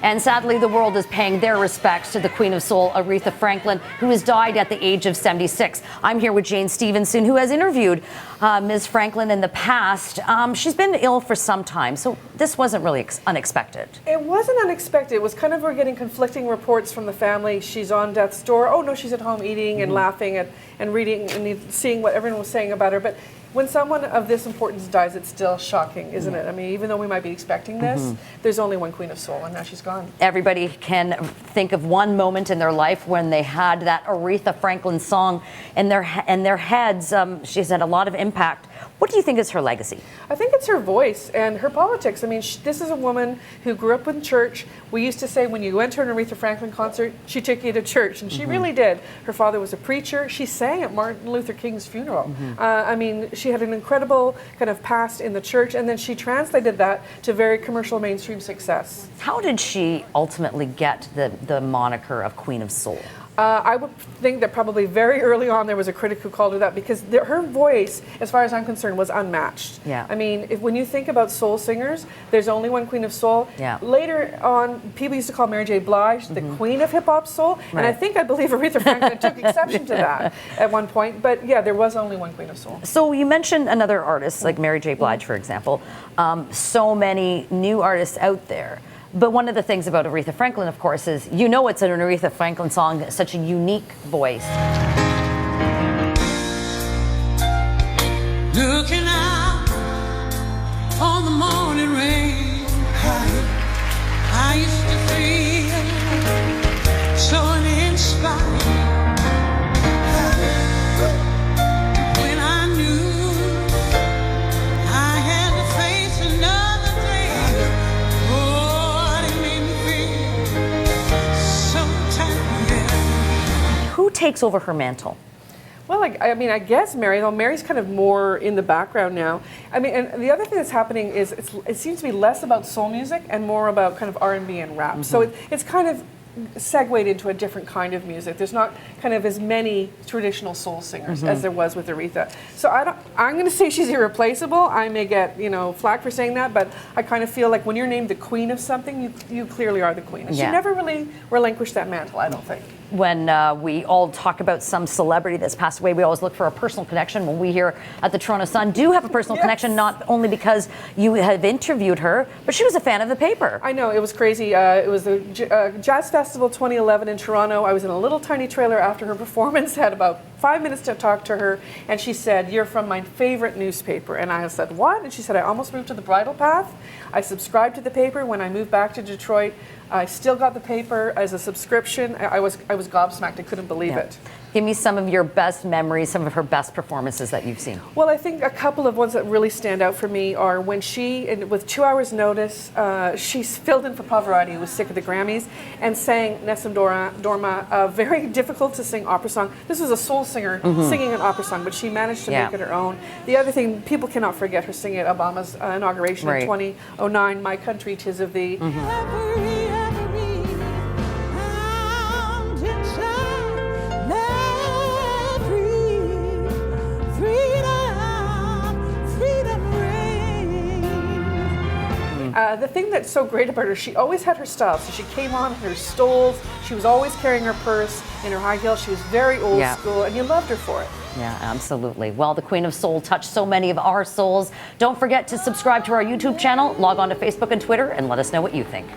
And sadly, the world is paying their respects to the Queen of Soul, Aretha Franklin, who has died at the age of 76. I'm here with Jane Stevenson, who has interviewed Ms. Franklin in the past. She's been ill for some time, so this wasn't really unexpected. It wasn't unexpected. It was kind of, we're getting conflicting reports from the family. She's on death's door. Oh no, she's at home eating and laughing and reading and seeing what everyone was saying about her. But when someone of this importance dies, it's still shocking, isn't it? I mean, even though we might be expecting this, there's only one Queen of Soul, and now she's gone. Everybody can think of one moment in their life when they had that Aretha Franklin song in their heads. She's had a lot of impact. What do you think is her legacy? I think it's her voice and her politics. I mean, this is a woman who grew up in church. We used to say when you went to an Aretha Franklin concert, she took you to church, and she really did. Her father was a preacher. She sang at Martin Luther King's funeral. I mean, she had an incredible kind of past in the church, and then she translated that to very commercial mainstream success. How did she ultimately get the moniker of Queen of Soul? I would think that probably very early on there was a critic who called her that because her voice, as far as I'm concerned, was unmatched. Yeah. I mean, when you think about soul singers, there's only one Queen of Soul. Yeah. Later on, people used to call Mary J. Blige the Queen of Hip Hop Soul, and I believe Aretha Franklin took exception to that at one point. But yeah, there was only one Queen of Soul. So you mentioned another artist like Mary J. Blige, for example. So many new artists out there. But one of the things about Aretha Franklin, of course, is you know it's an Aretha Franklin song, such a unique voice. Looking out on the morning rain, I used to feel so uninspired. When I knew I had to face another day, oh, it made me feel so tired. Who takes over her mantle? Well, I mean, I guess Mary, though Mary's kind of more in the background now. I mean, and the other thing that's happening is it seems to be less about soul music and more about kind of R&B and rap. So it's kind of segued into a different kind of music. There's not kind of as many traditional soul singers as there was with Aretha. So I'm going to say she's irreplaceable. I may get, flack for saying that, but I kind of feel like when you're named the queen of something, you clearly are the queen. And she never really relinquished that mantle, I don't think. When we all talk about some celebrity that's passed away, we always look for a personal connection. Well, we here at the Toronto Sun do have a personal connection, not only because you have interviewed her, but she was a fan of the paper. I know, it was crazy. It was the Jazz Festival 2011 in Toronto. I was in a little tiny trailer after her performance, had about 5 minutes to talk to her, and she said, "You're from my favorite newspaper." And I said, "What?" And she said, "I almost moved to the bridal path. I subscribed to the paper when I moved back to Detroit. I still got the paper as a subscription." I was gobsmacked. I couldn't believe it. Give me some of your best memories, some of her best performances that you've seen. Well, I think a couple of ones that really stand out for me are when she, with 2 hours notice, she filled in for Pavarotti, who was sick of the Grammys, and sang Nessun Dorma, a very difficult to sing opera song. This was a soul singer singing an opera song, but she managed to make it her own. The other thing, people cannot forget her singing at Obama's inauguration in 2009, "My Country, 'Tis of Thee." The thing that's so great about her, she always had her style. So she came on in her stoles. She was always carrying her purse in her high heels. She was very old school, and you loved her for it. Yeah, absolutely. Well, the Queen of Soul touched so many of our souls. Don't forget to subscribe to our YouTube channel, log on to Facebook and Twitter, and let us know what you think.